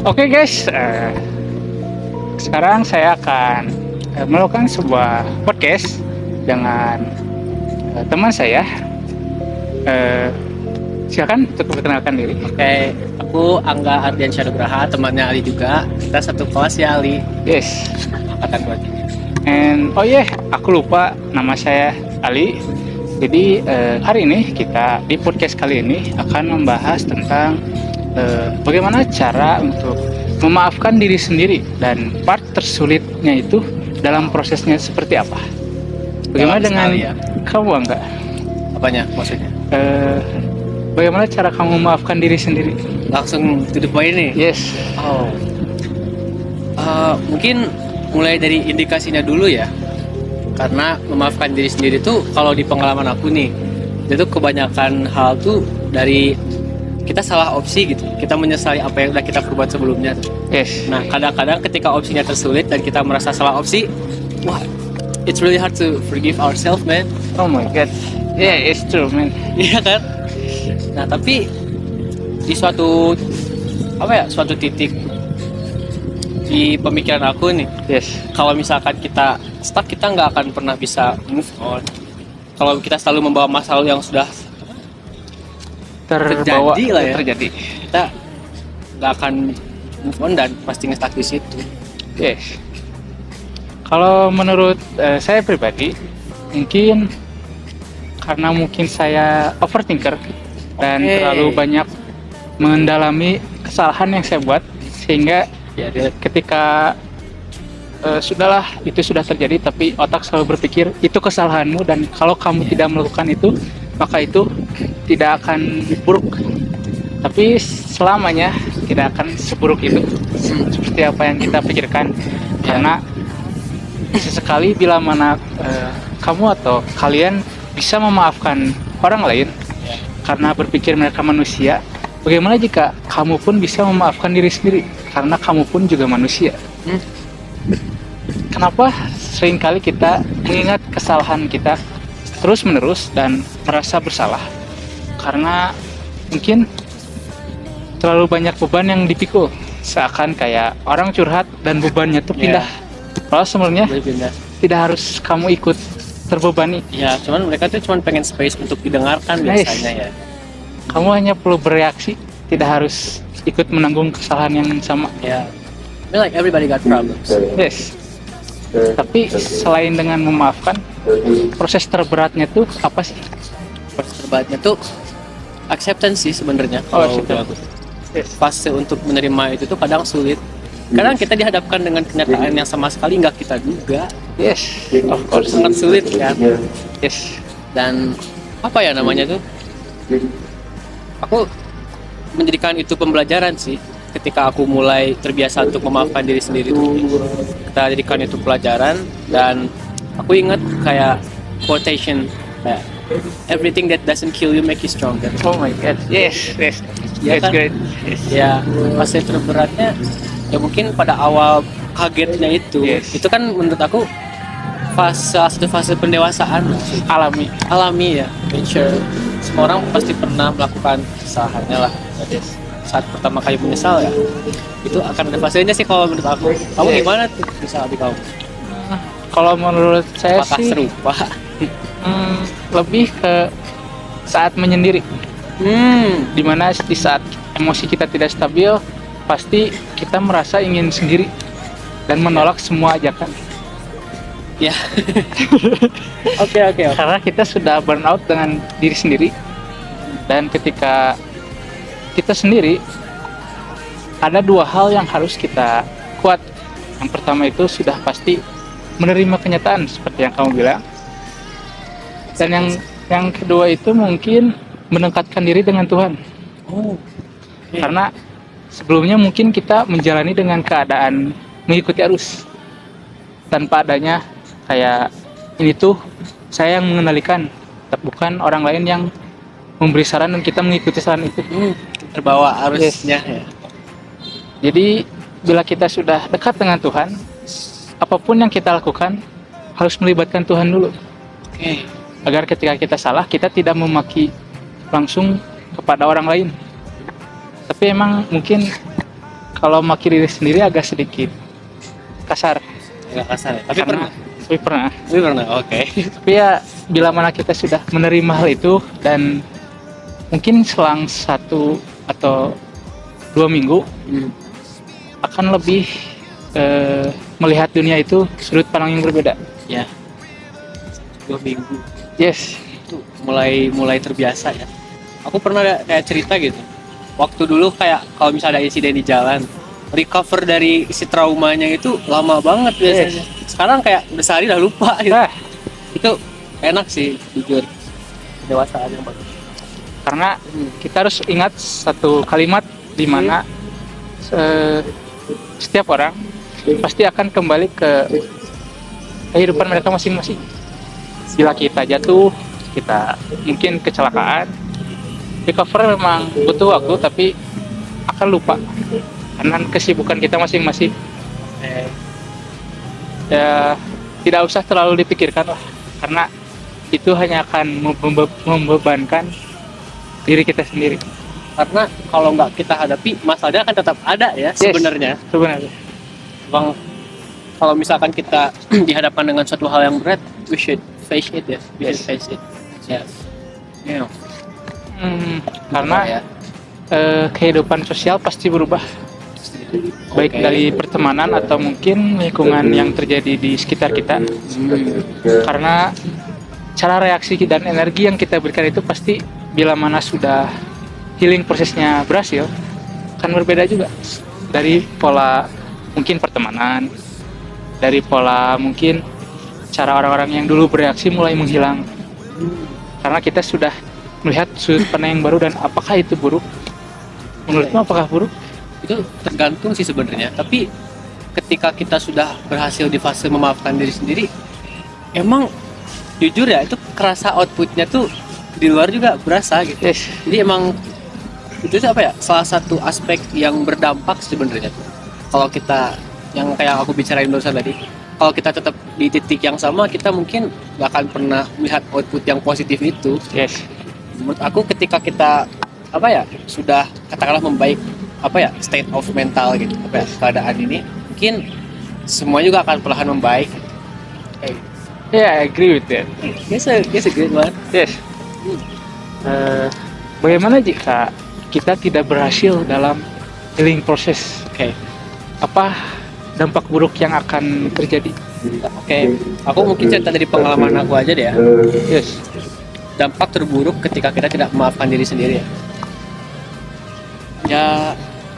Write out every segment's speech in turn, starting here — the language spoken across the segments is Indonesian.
Oke guys, sekarang saya akan melakukan sebuah podcast dengan teman saya. Silakan untuk perkenalkan diri. Oke, aku Angga Ardiansyah Nugraha, temannya Ali juga. Kita satu kelas ya Ali. Yes. Angkatan 23. And aku lupa nama saya Ali. Jadi hari ini kita di podcast kali ini akan membahas tentang bagaimana cara untuk memaafkan diri sendiri dan part tersulitnya itu dalam prosesnya seperti apa. Bagaimana dengan kamu Angga? Apanya maksudnya? Bagaimana cara kamu memaafkan diri sendiri? Langsung to the point nih. Yes. Oh. Mungkin mulai dari indikasinya dulu ya. Karena memaafkan diri sendiri tuh kalau di pengalaman aku nih, itu kebanyakan hal tuh dari kita salah opsi gitu. Kita menyesali apa yang udah kita perbuat sebelumnya. Yes. Nah, kadang-kadang ketika opsinya tersulit dan kita merasa salah opsi, wah, it's really hard to forgive ourselves, man. Oh my god. Yeah, it's true, man. Iya kan? Nah, tapi di suatu titik di pemikiran aku nih, Yes. kalau misalkan kita stuck, kita nggak akan pernah bisa move on. Kalau kita selalu membawa masa lalu yang sudah terjadi lah ya, kita nggak akan move on dan pasti nge-stuck di situ. Yes. Kalau menurut saya pribadi, mungkin karena mungkin saya overthinker dan terlalu banyak mendalami kesalahan yang saya buat, sehingga ketika sudahlah itu sudah terjadi, tapi otak selalu berpikir itu kesalahanmu dan kalau kamu tidak melakukan itu maka itu tidak akan buruk, tapi selamanya tidak akan seburuk itu seperti apa yang kita pikirkan. Karena sesekali bila mana kamu atau kalian bisa memaafkan orang lain karena berpikir mereka manusia, bagaimana jika kamu pun bisa memaafkan diri sendiri karena kamu pun juga manusia? Kenapa seringkali kita mengingat kesalahan kita terus menerus dan merasa bersalah? Karena mungkin terlalu banyak beban yang dipikul, seakan kayak orang curhat dan bebannya tuh pindah. Kalau sebenarnya tidak harus kamu ikut terbebani. Ya, cuman mereka tuh cuman pengen space untuk didengarkan biasanya ya. Kamu hanya perlu bereaksi, tidak harus ikut menanggung kesalahan yang sama. Ya, I mean like everybody got problems. Yes. Tapi selain dengan memaafkan, proses terberatnya tuh apa sih? Proses terberatnya tuh acceptance sih sebenarnya. Yes. Fase untuk menerima itu tuh kadang sulit. Kadang kita dihadapkan dengan kenyataan yang sama sekali nggak kita duga. Yes, of course. Sangat sulit kan. Yes. Dan apa ya namanya tuh? Aku menjadikan itu pembelajaran sih. Ketika aku mulai terbiasa untuk memaafkan diri sendiri tuh, kita jadikan itu pelajaran. Dan aku ingat kayak quotation kayak everything that doesn't kill you make you stronger. Oh my god. Yes. Ya That's kan? great. Yes. Ya, fase terberatnya ya mungkin pada awal kagetnya itu. Yes. Itu kan menurut aku satu fase pendewasaan alami ya. Sure. Semua orang pasti pernah melakukan kesalahannya lah. Saat pertama kali menyesal ya, itu akan ada fasenya sih kalau menurut aku. Kamu gimana tuh misal di kamu? Kalau menurut saya Apakah sih serupa? lebih ke saat menyendiri. Dimana di saat emosi kita tidak stabil, pasti kita merasa ingin sendiri dan menolak semua ajakan. Ya. Oke. Karena kita sudah burn out dengan diri sendiri, dan ketika kita sendiri ada dua hal yang harus kita kuat. Yang pertama itu sudah pasti menerima kenyataan seperti yang kamu bilang, dan yang kedua itu mungkin mendekatkan diri dengan Tuhan. Karena sebelumnya mungkin kita menjalani dengan keadaan mengikuti arus tanpa adanya kayak ini tuh saya yang mengendalikan, bukan orang lain yang memberi saran dan kita mengikuti saran itu. Terbawa arusnya ya. Jadi bila kita sudah dekat dengan Tuhan, apapun yang kita lakukan harus melibatkan Tuhan dulu. Agar ketika kita salah, kita tidak memaki langsung kepada orang lain. Tapi emang mungkin kalau maki diri sendiri agak sedikit kasar. Nggak kasar ya? Tapi Karena- pernah. Tapi pernah, oke. Tapi ya bila mana kita sudah menerima hal itu dan mungkin selang 1 atau 2 minggu akan lebih melihat dunia itu sudut pandang yang berbeda. Ya, 2 minggu Yes. itu mulai terbiasa ya. Aku pernah kayak cerita gitu. Waktu dulu kayak kalau misalnya ada insiden di jalan, recover dari si traumanya itu lama banget biasanya. Sekarang kayak udah sehari udah lupa gitu. Nah, Itu enak sih jujur. Kedewasaan yang bagus. karena kita harus ingat satu kalimat di mana setiap orang pasti akan kembali ke kehidupan mereka masing-masing. Bila kita jatuh, kita mungkin kecelakaan, recover memang butuh waktu, tapi akan lupa karena kesibukan kita masing-masing. Ya tidak usah terlalu dipikirkan lah, karena itu hanya akan membebankan diri kita sendiri. Karena kalau nggak kita hadapi, masalahnya akan tetap ada ya sebenarnya. Sebenarnya. Bang, kalau misalkan kita dihadapkan dengan suatu hal yang berat, we should face it ya. We should face it. Yes. Yeah. Karena ya. kehidupan sosial pasti berubah, baik dari pertemanan atau mungkin lingkungan yang terjadi di sekitar kita. Karena cara reaksi dan energi yang kita berikan itu pasti bila mana sudah healing prosesnya berhasil, akan berbeda juga dari pola mungkin pertemanan, dari pola mungkin cara orang-orang yang dulu bereaksi mulai menghilang. Karena kita sudah melihat sudut pandang yang baru, dan apakah itu buruk? Menurutmu apakah buruk? Itu tergantung sih sebenarnya. Tapi ketika kita sudah berhasil di fase memaafkan diri sendiri, emang jujur ya itu kerasa outputnya tuh di luar juga berasa gitu. Yes. Jadi emang itu tuh apa ya, salah satu aspek yang berdampak sebenarnya. Kalau kita yang kayak aku bicarain barusan tadi, kalau kita tetap di titik yang sama, kita mungkin gak akan pernah melihat output yang positif itu. Yes. Menurut aku ketika kita apa ya sudah katakanlah membaik apa ya state of mental gitu, apa ya keadaan ini, mungkin semua juga akan perlahan membaik. Yeah, I agree with that. Yes, a good one. Yes. Bagaimana jika kita tidak berhasil dalam healing proses? Oke. Apa dampak buruk yang akan terjadi? Oke, aku mungkin cerita dari pengalaman aku aja deh ya. Yes. Dampak terburuk ketika kita tidak memaafkan diri sendiri ya. Ya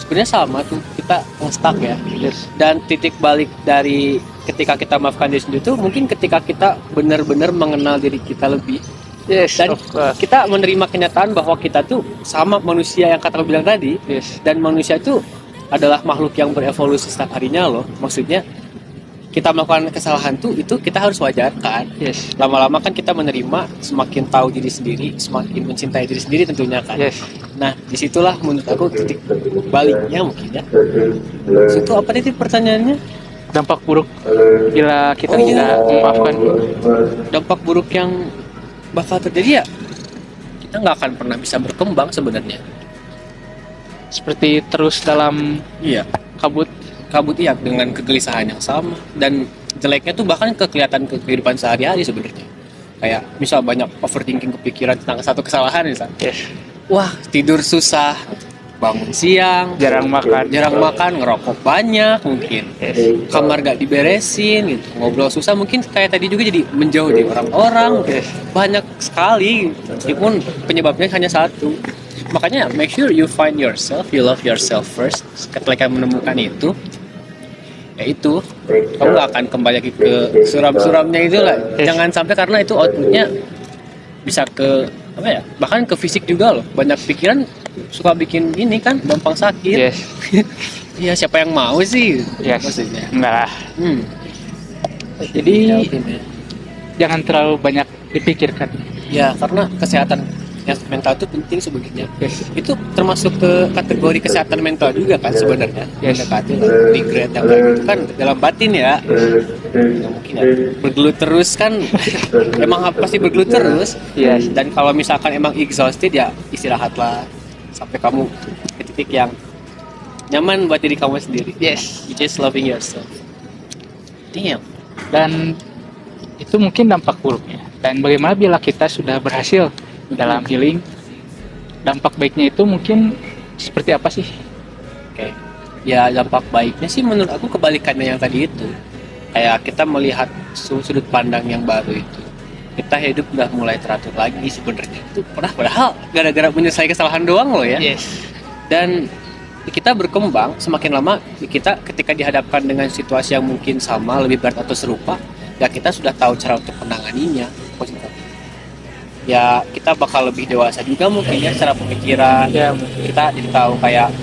sebenarnya sama tuh, kita stuck ya. Yes. Dan titik balik dari ketika kita maafkan diri sendiri itu mungkin ketika kita benar-benar mengenal diri kita lebih. Yes. Dan Of course. kita menerima kenyataan bahwa kita tuh sama manusia yang kata aku bilang tadi. Yes. Dan manusia itu adalah makhluk yang berevolusi setiap harinya loh. Maksudnya kita melakukan kesalahan tuh itu kita harus wajarkan. Yes. Lama-lama kan kita menerima, semakin tahu diri sendiri, semakin mencintai diri sendiri tentunya kan. Yes. Nah disitulah menurut aku titik baliknya mungkin ya. Itu apa tadi pertanyaannya? Dampak buruk bila kita tidak memaafkan. Dampak buruk yang bakal terjadi ya kita nggak akan pernah bisa berkembang sebenarnya. Seperti terus dalam Iya. kabut. Kabut iya dengan kegelisahan yang sama, dan jeleknya tuh bahkan kelihatan ke kehidupan sehari-hari sebenarnya. Kayak misal banyak overthinking, kepikiran tentang satu kesalahan misal. Yes. Wah, tidur susah, bangun siang, Jarang makan. ngerokok banyak mungkin. Yes. Kamar gak diberesin gitu, ngobrol susah, mungkin kayak tadi juga jadi menjauh dari orang-orang. Yes. Banyak sekali, meskipun penyebabnya hanya satu. Makanya make sure you find yourself, you love yourself first. Ketika menemukan itu, ya itu, kamu gak akan kembali lagi ke suram-suramnya itu lah. Yes. Jangan sampai, karena itu outputnya bisa ke apa ya, bahkan ke fisik juga loh. Banyak pikiran suka bikin ini kan, gampang sakit. Yes. Iya, siapa yang mau sih? Yes. Maksudnya. Enggak lah. Jadi jangan terlalu banyak dipikirkan. Ya, karena kesehatan yang mental itu penting sebenarnya. Yes. Itu termasuk ke kategori kesehatan mental juga kan sebenarnya. Yes. Mendekati regret yang kayak gitu kan dalam batin ya. Ya mungkin ya. Bergelut terus kan emang pasti bergelut terus. Yes. Dan kalau misalkan emang exhausted ya istirahatlah sampai kamu ke titik yang Nyaman buat diri kamu sendiri. Yes. You just loving yourself. Damn. Dan itu mungkin dampak buruknya. Dan bagaimana bila kita sudah berhasil dalam healing, dampak baiknya itu mungkin seperti apa sih? Oke. Ya dampak baiknya sih menurut aku kebalikannya yang tadi itu. Kayak kita melihat sudut pandang yang baru itu. Kita hidup udah mulai teratur lagi sebenarnya. Itu padahal gara-gara menyelesaikan kesalahan doang loh ya. Yes. Dan kita berkembang semakin lama, kita ketika dihadapkan dengan situasi yang mungkin sama, lebih berat atau serupa, ya kita sudah tahu cara untuk menanganinya. Ya kita bakal lebih dewasa juga mungkin ya secara pemikiran. Ya, Kita jadi tahu kayak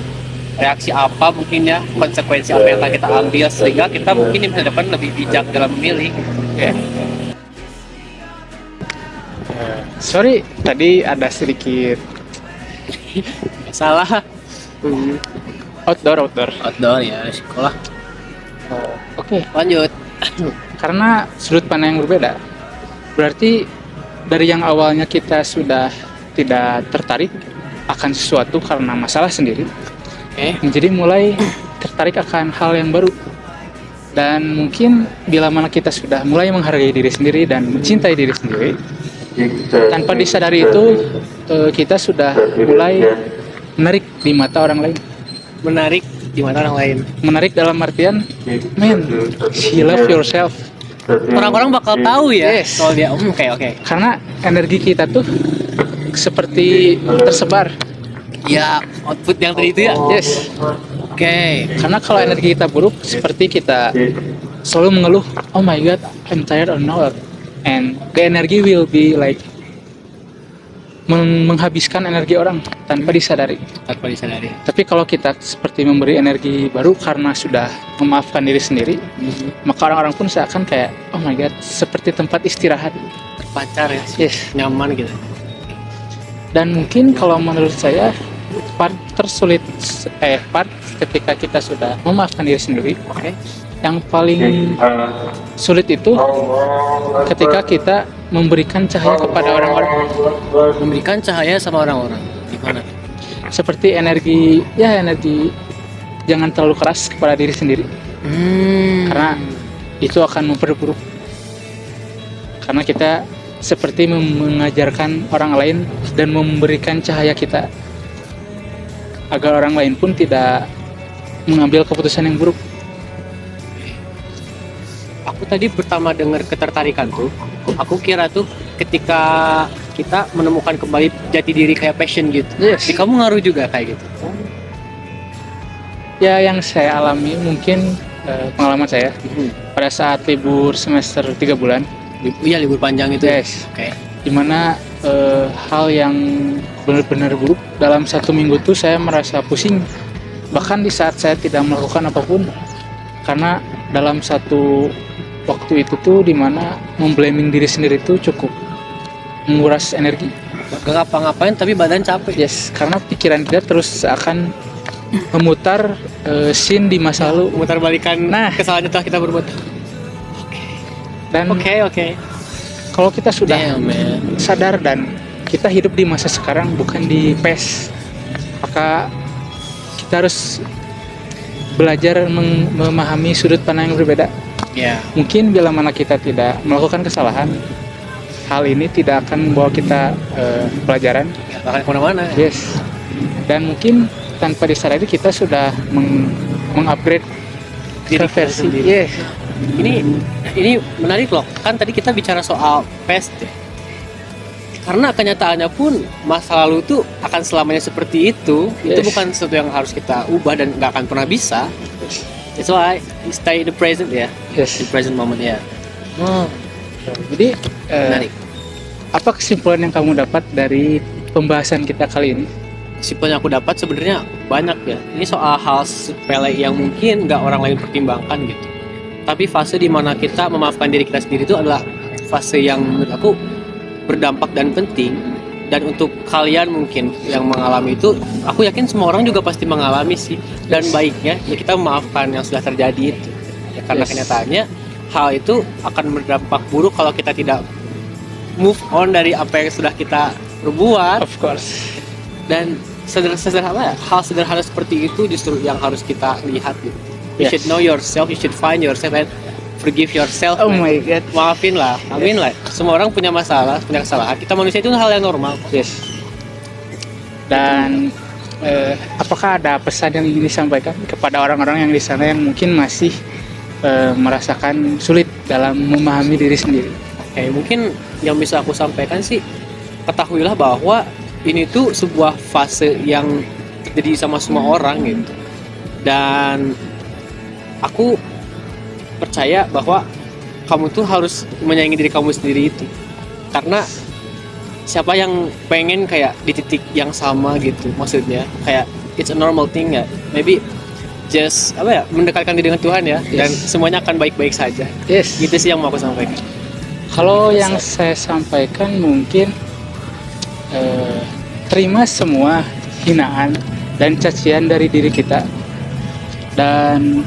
reaksi apa mungkin ya, konsekuensi apa yang akan kita ambil, sehingga kita mungkin di masa depan lebih bijak dalam memilih. ya. Sorry, tadi ada sedikit Salah. outdoor. Outdoor ya, sekolah. Oke. Lanjut. Karena sudut pandang yang berbeda, berarti dari yang awalnya kita sudah tidak tertarik akan sesuatu karena masalah sendiri, menjadi mulai tertarik akan hal yang baru. Dan mungkin bila mana kita sudah mulai menghargai diri sendiri dan mencintai diri sendiri, tanpa disadari itu kita sudah mulai menarik di mata orang lain. Menarik di mata orang lain. Menarik dalam artian, man, she love yourself. Orang-orang bakal tahu ya Yes. soal dia. Oke. Karena energi kita tuh seperti tersebar. Ya, output yang tadi itu ya. Yes. Oke. Karena kalau energi kita buruk, seperti kita selalu mengeluh, oh my god, I'm tired or not, and the energy will be like menghabiskan energi orang tanpa disadari. Tanpa disadari. Tapi kalau kita seperti memberi energi baru karena sudah memaafkan diri sendiri, maka orang-orang pun seakan kayak, oh my god, seperti tempat istirahat. Terpancar ya. Yes. Nyaman gitu. Dan mungkin kalau menurut saya part tersulit, part ketika kita sudah memaafkan diri sendiri, Oke. yang paling sulit itu ketika kita memberikan cahaya kepada orang-orang. Memberikan cahaya sama orang-orang. Gimana? Seperti energi jangan terlalu keras kepada diri sendiri, karena itu akan memperburuk. Karena kita seperti mengajarkan orang lain dan memberikan cahaya kita agar orang lain pun tidak mengambil keputusan yang buruk. Aku tadi pertama dengar ketertarikan tuh, aku kira tuh ketika kita menemukan kembali jati diri kayak passion gitu. Yes. Jadi kamu ngaruh juga kayak gitu. Ya, yang saya alami mungkin pengalaman saya pada saat libur semester 3 bulan. Iya, libur panjang itu. Yes. Oke. Dimana hal yang benar-benar buruk dalam 1 minggu tuh saya merasa pusing, bahkan di saat saya tidak melakukan apapun, karena dalam satu waktu itu tuh dimana memblaming diri sendiri tuh cukup menguras energi. Gak ngapa-ngapain tapi badan capek. Yes, karena pikiran kita terus akan memutar scene di masa lalu. Mutar balikan Nah. kesalahan yang telah kita berbuat. Dan Oke. kalau kita sudah Damn, man. sadar dan kita hidup di masa sekarang bukan di past, maka kita harus belajar memahami sudut pandang yang berbeda. Ya. Mungkin bila mana kita tidak melakukan kesalahan, hal ini tidak akan membawa kita pelajaran. Gak bakal kemana-mana. Yes. Dan mungkin tanpa disadari kita sudah mengupgrade Diri ke kita versi. sendiri. Yes. Ini menarik loh. Kan tadi kita bicara soal past ya. Karena kenyataannya pun masa lalu itu akan selamanya seperti itu. Itu Yes. bukan sesuatu yang harus kita ubah dan nggak akan pernah bisa. That's why we stay in the present ya. Yes. The present moment ya. Jadi Menarik. apa kesimpulan yang kamu dapat dari pembahasan kita kali ini? Kesimpulan yang aku dapat sebenarnya banyak ya. Ini soal hal sepele yang mungkin nggak orang lain pertimbangkan gitu. Tapi fase dimana kita memaafkan diri kita sendiri itu adalah fase yang menurut aku berdampak dan penting. Dan untuk kalian mungkin yang mengalami itu, aku yakin semua orang juga pasti mengalami sih. Dan baiknya ya kita memaafkan yang sudah terjadi itu. Ya, karena Yes. kenyataannya hal itu akan berdampak buruk kalau kita tidak move on dari apa yang sudah kita perbuat. Of course. Dan sederhana ya, hal sederhana seperti itu justru yang harus kita lihat gitu. You Yes. should know yourself, you should find yourself and forgive yourself. Oh man. my god. Maafin lah, amin lah. Semua orang punya masalah, punya kesalahan. Kita manusia itu hal yang normal. Yes. Dan apakah ada pesan yang ingin disampaikan kepada orang-orang yang di sana yang mungkin masih merasakan sulit dalam memahami diri sendiri? Oke, mungkin yang bisa aku sampaikan sih, ketahuilah bahwa ini tuh sebuah fase yang terjadi sama semua orang gitu. Dan aku percaya bahwa kamu tuh harus menyayangi diri kamu sendiri itu. Karena siapa yang pengen kayak di titik yang sama gitu, maksudnya kayak it's a normal thing ya. Maybe just mendekatkan diri dengan Tuhan ya, dan semuanya akan baik-baik saja. Yes. Gitu sih yang mau aku sampaikan. Kalau yang saya sampaikan mungkin terima semua hinaan dan cacian dari diri kita, dan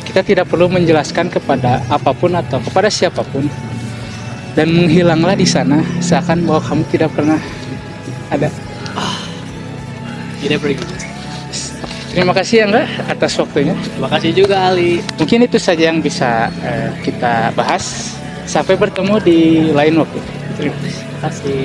kita tidak perlu menjelaskan kepada apapun atau kepada siapapun, dan menghilanglah di sana seakan bahwa kamu tidak pernah ada. Ini pergi. Terima kasih Angga atas waktunya. Terima kasih juga Ali. Mungkin itu saja yang bisa kita bahas. Sampai bertemu di lain waktu. Terima kasih. Terima kasih.